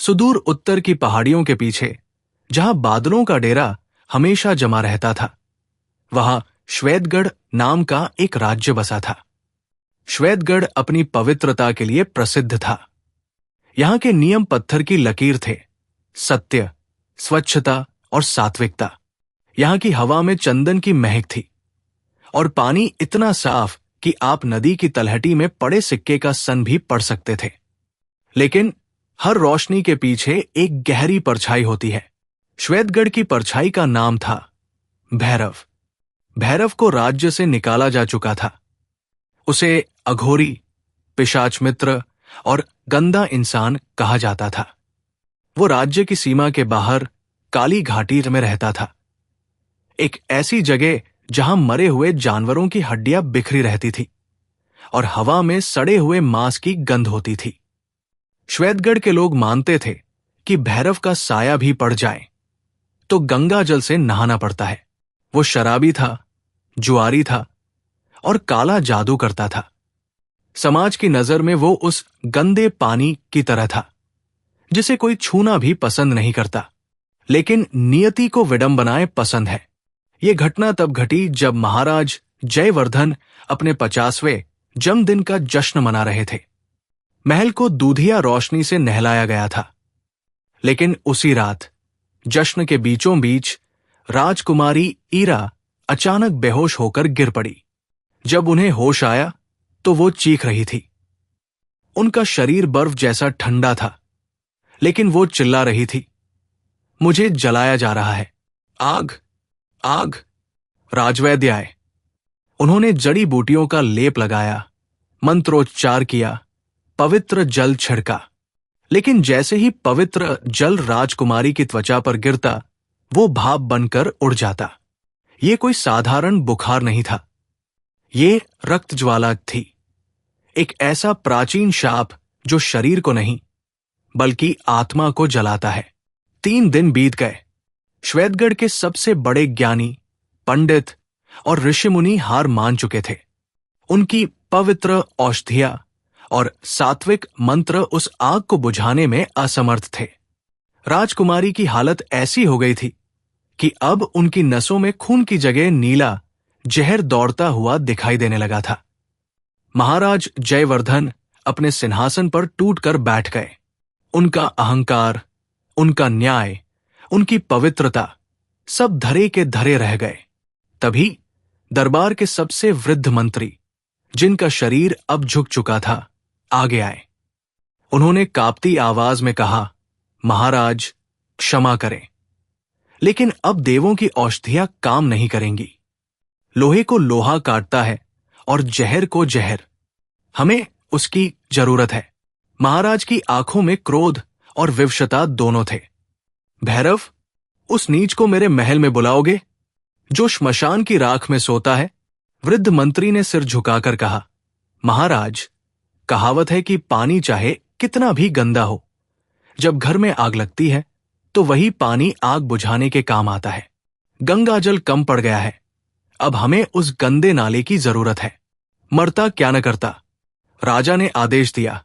सुदूर उत्तर की पहाड़ियों के पीछे, जहां बादलों का डेरा हमेशा जमा रहता था, वहां श्वेतगढ़ नाम का एक राज्य बसा था। श्वेतगढ़ अपनी पवित्रता के लिए प्रसिद्ध था। यहां के नियम पत्थर की लकीर थे, सत्य, स्वच्छता और सात्विकता। यहां की हवा में चंदन की महक थी और पानी इतना साफ कि आप नदी की तलहटी में पड़े सिक्के का सन भी पढ़ सकते थे। लेकिन हर रोशनी के पीछे एक गहरी परछाई होती है। श्वेतगढ़ की परछाई का नाम था भैरव। भैरव को राज्य से निकाला जा चुका था। उसे अघोरी, पिशाच मित्र और गंदा इंसान कहा जाता था। वो राज्य की सीमा के बाहर काली घाटी में रहता था, एक ऐसी जगह जहां मरे हुए जानवरों की हड्डियां बिखरी रहती थी और हवा में सड़े हुए मांस की गंध होती थी। श्वेतगढ़ के लोग मानते थे कि भैरव का साया भी पड़ जाए तो गंगा जल से नहाना पड़ता है। वो शराबी था, जुआरी था और काला जादू करता था। समाज की नजर में वो उस गंदे पानी की तरह था जिसे कोई छूना भी पसंद नहीं करता। लेकिन नियति को विडंबनाएं पसंद है। ये घटना तब घटी जब महाराज जयवर्धन अपने 50वें जन्मदिन का जश्न मना रहे थे। महल को दूधिया रोशनी से नहलाया गया था। लेकिन उसी रात जश्न के बीचों बीच राजकुमारी ईरा अचानक बेहोश होकर गिर पड़ी। जब उन्हें होश आया तो वो चीख रही थी। उनका शरीर बर्फ जैसा ठंडा था, लेकिन वो चिल्ला रही थी, मुझे जलाया जा रहा है, आग, आग। राजवैद्य आए। उन्होंने जड़ी बूटियों का लेप लगाया, मंत्रोच्चार किया, पवित्र जल छिड़का। लेकिन जैसे ही पवित्र जल राजकुमारी की त्वचा पर गिरता, वो भाप बनकर उड़ जाता। ये कोई साधारण बुखार नहीं था, ये रक्त ज्वाला थी। एक ऐसा प्राचीन शाप जो शरीर को नहीं बल्कि आत्मा को जलाता है। 3 दिन बीत गए। श्वेतगढ़ के सबसे बड़े ज्ञानी, पंडित और ऋषिमुनि हार मान चुके थे। उनकी पवित्र औषधियां और सात्विक मंत्र उस आग को बुझाने में असमर्थ थे। राजकुमारी की हालत ऐसी हो गई थी कि अब उनकी नसों में खून की जगह नीला जहर दौड़ता हुआ दिखाई देने लगा था। महाराज जयवर्धन अपने सिंहासन पर टूटकर बैठ गए। उनका अहंकार, उनका न्याय, उनकी पवित्रता सब धरे के धरे रह गए। तभी दरबार के सबसे वृद्ध मंत्री, जिनका शरीर अब झुक चुका था, आगे आए। उन्होंने कांपती आवाज में कहा, महाराज क्षमा करें, लेकिन अब देवों की औषधियां काम नहीं करेंगी। लोहे को लोहा काटता है और जहर को जहर। हमें उसकी जरूरत है। महाराज की आंखों में क्रोध और विवशता दोनों थे। भैरव, उस नीच को मेरे महल में बुलाओगे जो श्मशान की राख में सोता है? वृद्ध मंत्री ने सिर झुकाकर कहा, महाराज, कहावत है कि पानी चाहे कितना भी गंदा हो, जब घर में आग लगती है तो वही पानी आग बुझाने के काम आता है। गंगा जल कम पड़ गया है, अब हमें उस गंदे नाले की जरूरत है। मरता क्या न करता। राजा ने आदेश दिया।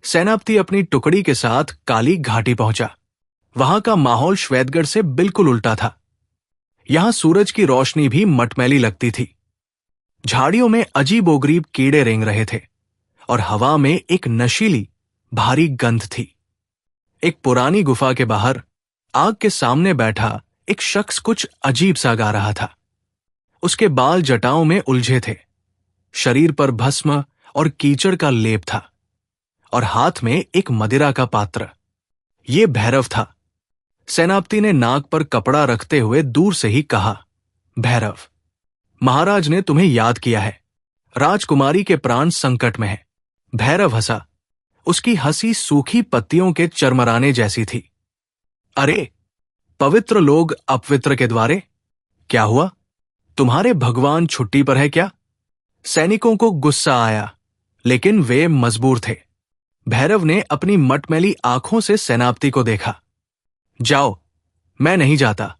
सेनापति अपनी टुकड़ी के साथ काली घाटी पहुंचा। वहां का माहौल श्वेतगढ़ से बिल्कुल उल्टा था। यहां सूरज की रोशनी भी मटमैली लगती थी। झाड़ियों में अजीबोगरीब कीड़े रेंग रहे थे और हवा में एक नशीली, भारी गंध थी। एक पुरानी गुफा के बाहर आग के सामने बैठा एक शख्स कुछ अजीब सा गा रहा था। उसके बाल जटाओं में उलझे थे, शरीर पर भस्म और कीचड़ का लेप था और हाथ में एक मदिरा का पात्र। ये भैरव था। सेनापति ने नाक पर कपड़ा रखते हुए दूर से ही कहा, भैरव, महाराज ने तुम्हें याद किया है। राजकुमारी के प्राण संकट में है। भैरव हंसा। उसकी हंसी सूखी पत्तियों के चरमराने जैसी थी। अरे, पवित्र लोग अपवित्र के द्वारे? क्या हुआ? तुम्हारे भगवान छुट्टी पर है क्या? सैनिकों को गुस्सा आया, लेकिन वे मजबूर थे। भैरव ने अपनी मटमैली आंखों से सेनापति को देखा। जाओ, मैं नहीं जाता।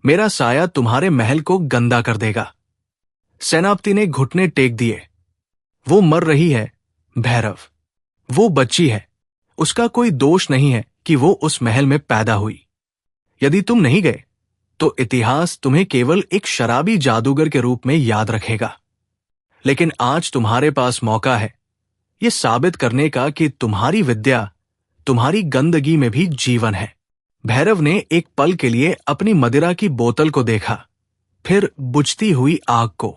मेरा साया तुम्हारे महल को गंदा कर देगा। सेनापति ने घुटने टेक दिए। वो मर रही है, भैरव। वो बच्ची है। उसका कोई दोष नहीं है कि वो उस महल में पैदा हुई। यदि तुम नहीं गए तो इतिहास तुम्हें केवल एक शराबी जादूगर के रूप में याद रखेगा। लेकिन आज तुम्हारे पास मौका है यह साबित करने का कि तुम्हारी विद्या, तुम्हारी गंदगी में भी जीवन है। भैरव ने एक पल के लिए अपनी मदिरा की बोतल को देखा, फिर बुझती हुई आग को।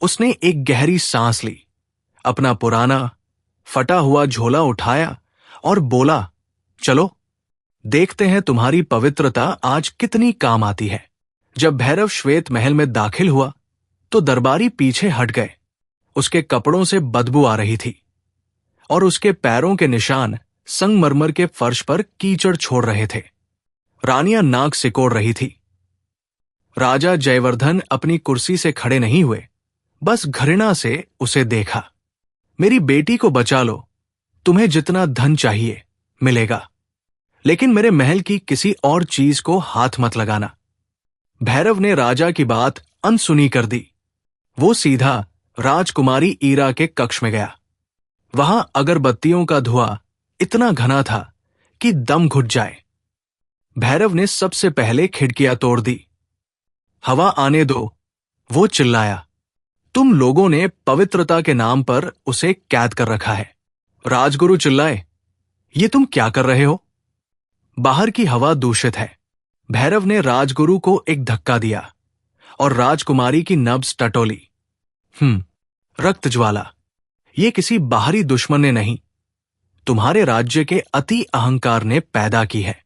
उसने एक गहरी सांस ली, अपना पुराना फटा हुआ झोला उठाया और बोला, चलो देखते हैं तुम्हारी पवित्रता आज कितनी काम आती है। जब भैरव श्वेत महल में दाखिल हुआ तो दरबारी पीछे हट गए। उसके कपड़ों से बदबू आ रही थी और उसके पैरों के निशान संगमरमर के फर्श पर कीचड़ छोड़ रहे थे। रानियां नाक सिकोड़ रही थी। राजा जयवर्धन अपनी कुर्सी से खड़े नहीं हुए, बस घृणा से उसे देखा। मेरी बेटी को बचा लो, तुम्हें जितना धन चाहिए मिलेगा, लेकिन मेरे महल की किसी और चीज को हाथ मत लगाना। भैरव ने राजा की बात अनसुनी कर दी। वो सीधा राजकुमारी ईरा के कक्ष में गया। वहां अगरबत्तियों का धुआं इतना घना था कि दम घुट जाए। भैरव ने सबसे पहले खिड़कियां तोड़ दी। हवा आने दो, वो चिल्लाया। तुम लोगों ने पवित्रता के नाम पर उसे कैद कर रखा है। राजगुरु चिल्लाए, ये तुम क्या कर रहे हो? बाहर की हवा दूषित है। भैरव ने राजगुरु को एक धक्का दिया और राजकुमारी की नब्ज टटोली। रक्त ज्वाला, ये किसी बाहरी दुश्मन ने नहीं, तुम्हारे राज्य के अति अहंकार ने पैदा की है।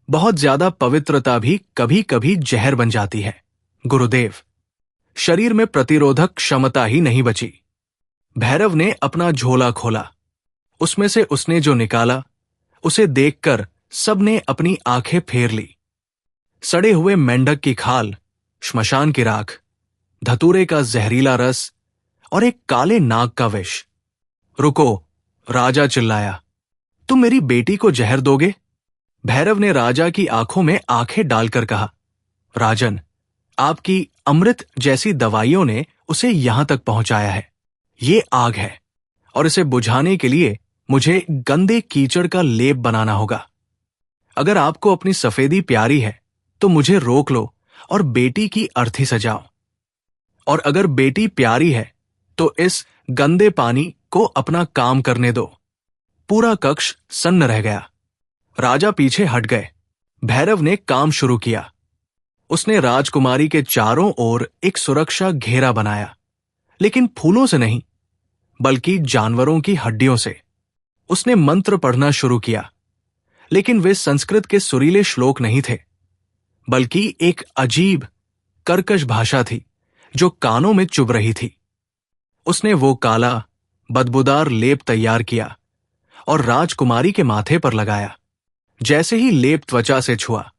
बहुत ज्यादा पवित्रता भी कभी कभी जहर बन जाती है। गुरुदेव, शरीर में प्रतिरोधक क्षमता ही नहीं बची। भैरव ने अपना झोला खोला। उसमें से उसने जो निकाला उसे देखकर सबने अपनी आंखें फेर ली। सड़े हुए मेंढक की खाल, श्मशान की राख, धतूरे का जहरीला रस और एक काले नाग का विष। रुको, राजा चिल्लाया, तुम मेरी बेटी को जहर दोगे? भैरव ने राजा की आंखों में आंखें डालकर कहा, राजन, आपकी अमृत जैसी दवाइयों ने उसे यहां तक पहुंचाया है। ये आग है और इसे बुझाने के लिए मुझे गंदे कीचड़ का लेप बनाना होगा। अगर आपको अपनी सफेदी प्यारी है तो मुझे रोक लो और बेटी की अर्थी सजाओ, और अगर बेटी प्यारी है तो इस गंदे पानी को अपना काम करने दो। पूरा कक्ष सन्न रह गया। राजा पीछे हट गए। भैरव ने काम शुरू किया। उसने राजकुमारी के चारों ओर एक सुरक्षा घेरा बनाया, लेकिन फूलों से नहीं बल्कि जानवरों की हड्डियों से। उसने मंत्र पढ़ना शुरू किया, लेकिन वे संस्कृत के सुरीले श्लोक नहीं थे, बल्कि एक अजीब कर्कश भाषा थी जो कानों में चुभ रही थी। उसने वो काला बदबूदार लेप तैयार किया और राजकुमारी के माथे पर लगाया। जैसे ही लेप त्वचा से छुआ,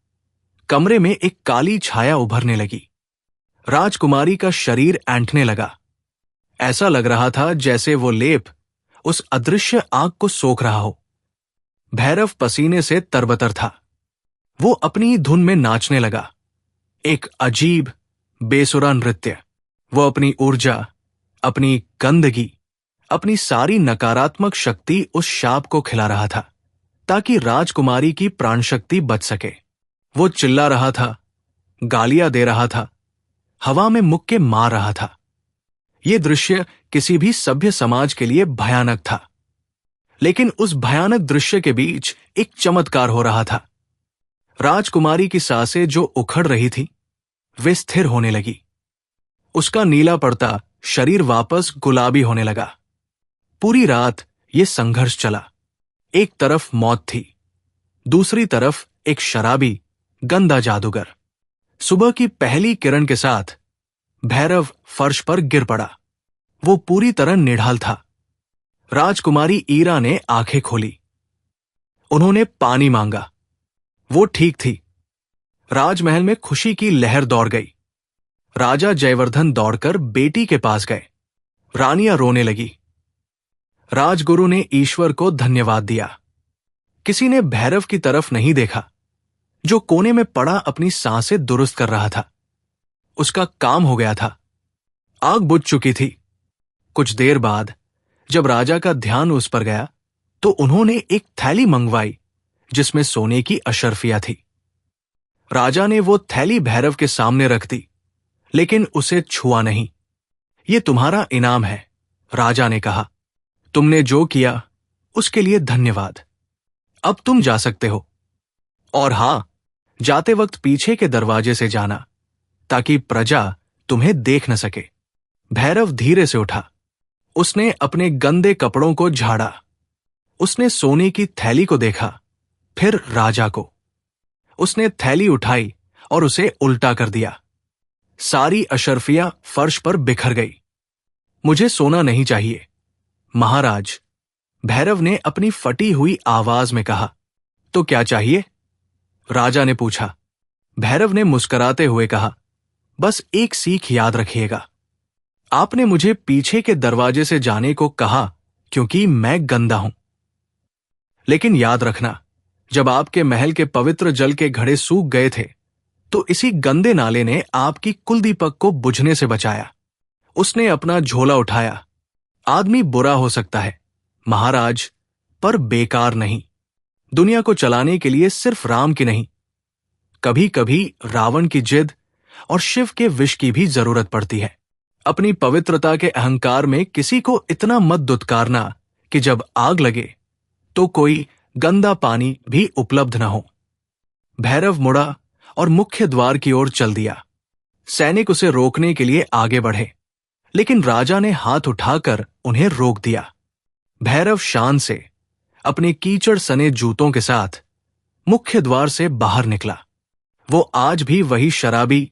कमरे में एक काली छाया उभरने लगी। राजकुमारी का शरीर ऐंठने लगा। ऐसा लग रहा था जैसे वो लेप उस अदृश्य आग को सोख रहा हो। भैरव पसीने से तरबतर था। वो अपनी धुन में नाचने लगा, एक अजीब बेसुरा नृत्य। वो अपनी ऊर्जा, अपनी गंदगी, अपनी सारी नकारात्मक शक्ति उस शाप को खिला रहा था ताकि राजकुमारी की प्राण शक्ति बच सके। वो चिल्ला रहा था, गालियां दे रहा था, हवा में मुक्के मार रहा था। ये दृश्य किसी भी सभ्य समाज के लिए भयानक था, लेकिन उस भयानक दृश्य के बीच एक चमत्कार हो रहा था। राजकुमारी की सांसें जो उखड़ रही थी वे स्थिर होने लगी। उसका नीला पड़ता शरीर वापस गुलाबी होने लगा। पूरी रात ये संघर्ष चला। एक तरफ मौत थी, दूसरी तरफ एक शराबी गंदा जादूगर। सुबह की पहली किरण के साथ भैरव फर्श पर गिर पड़ा। वो पूरी तरह निढाल था। राजकुमारी ईरा ने आंखें खोली। उन्होंने पानी मांगा। वो ठीक थी। राजमहल में खुशी की लहर दौड़ गई। राजा जयवर्धन दौड़कर बेटी के पास गए। रानियां रोने लगी। राजगुरु ने ईश्वर को धन्यवाद दिया। किसी ने भैरव की तरफ नहीं देखा, जो कोने में पड़ा अपनी सांसें दुरुस्त कर रहा था। उसका काम हो गया था। आग बुझ चुकी थी। कुछ देर बाद जब राजा का ध्यान उस पर गया तो उन्होंने एक थैली मंगवाई जिसमें सोने की अशर्फियां थी। राजा ने वो थैली भैरव के सामने रख दी, लेकिन उसे छुआ नहीं। ये तुम्हारा इनाम है, राजा ने कहा। तुमने जो किया उसके लिए धन्यवाद। अब तुम जा सकते हो। और हां, जाते वक्त पीछे के दरवाजे से जाना, ताकि प्रजा तुम्हें देख न सके। भैरव धीरे से उठा। उसने अपने गंदे कपड़ों को झाड़ा। उसने सोने की थैली को देखा, फिर राजा को। उसने थैली उठाई और उसे उल्टा कर दिया। सारी अशर्फियां फर्श पर बिखर गई। मुझे सोना नहीं चाहिए, महाराज, भैरव ने अपनी फटी हुई आवाज में कहा। तो क्या चाहिए? राजा ने पूछा। भैरव ने मुस्कुराते हुए कहा, बस एक सीख याद रखिएगा। आपने मुझे पीछे के दरवाजे से जाने को कहा क्योंकि मैं गंदा हूं। लेकिन याद रखना, जब आपके महल के पवित्र जल के घड़े सूख गए थे, तो इसी गंदे नाले ने आपकी कुलदीपक को बुझने से बचाया। उसने अपना झोला उठाया। आदमी बुरा हो सकता है, महाराज, पर बेकार नहीं। दुनिया को चलाने के लिए सिर्फ राम की नहीं, कभी कभी रावण की जिद और शिव के विष की भी जरूरत पड़ती है। अपनी पवित्रता के अहंकार में किसी को इतना मत दुत्कारना कि जब आग लगे तो कोई गंदा पानी भी उपलब्ध न हो। भैरव मुड़ा और मुख्य द्वार की ओर चल दिया। सैनिक उसे रोकने के लिए आगे बढ़े, लेकिन राजा ने हाथ उठाकर उन्हें रोक दिया। भैरव शान से अपने कीचड़ सने जूतों के साथ मुख्य द्वार से बाहर निकला। वो आज भी वही शराबी,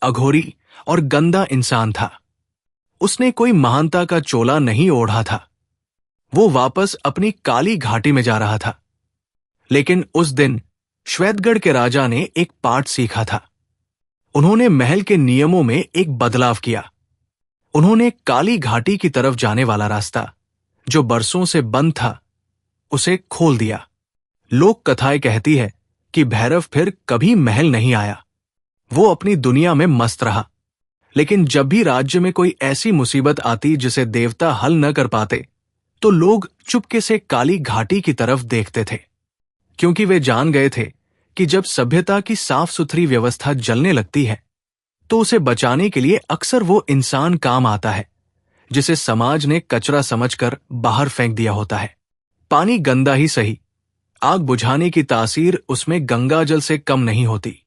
अघोरी और गंदा इंसान था। उसने कोई महानता का चोला नहीं ओढ़ा था। वो वापस अपनी काली घाटी में जा रहा था। लेकिन उस दिन श्वेतगढ़ के राजा ने एक पाठ सीखा था। उन्होंने महल के नियमों में एक बदलाव किया। उन्होंने काली घाटी की तरफ जाने वाला रास्ता, जो बरसों से बंद था, उसे खोल दिया। लोक कथाएं कहती है कि भैरव फिर कभी महल नहीं आया। वो अपनी दुनिया में मस्त रहा। लेकिन जब भी राज्य में कोई ऐसी मुसीबत आती जिसे देवता हल न कर पाते, तो लोग चुपके से काली घाटी की तरफ देखते थे, क्योंकि वे जान गए थे कि जब सभ्यता की साफ सुथरी व्यवस्था जलने लगती है, तो उसे बचाने के लिए अक्सर वो इंसान काम आता है जिसे समाज ने कचरा समझकर बाहर फेंक दिया होता है। पानी गंदा ही सही, आग बुझाने की तासीर उसमें गंगाजल से कम नहीं होती।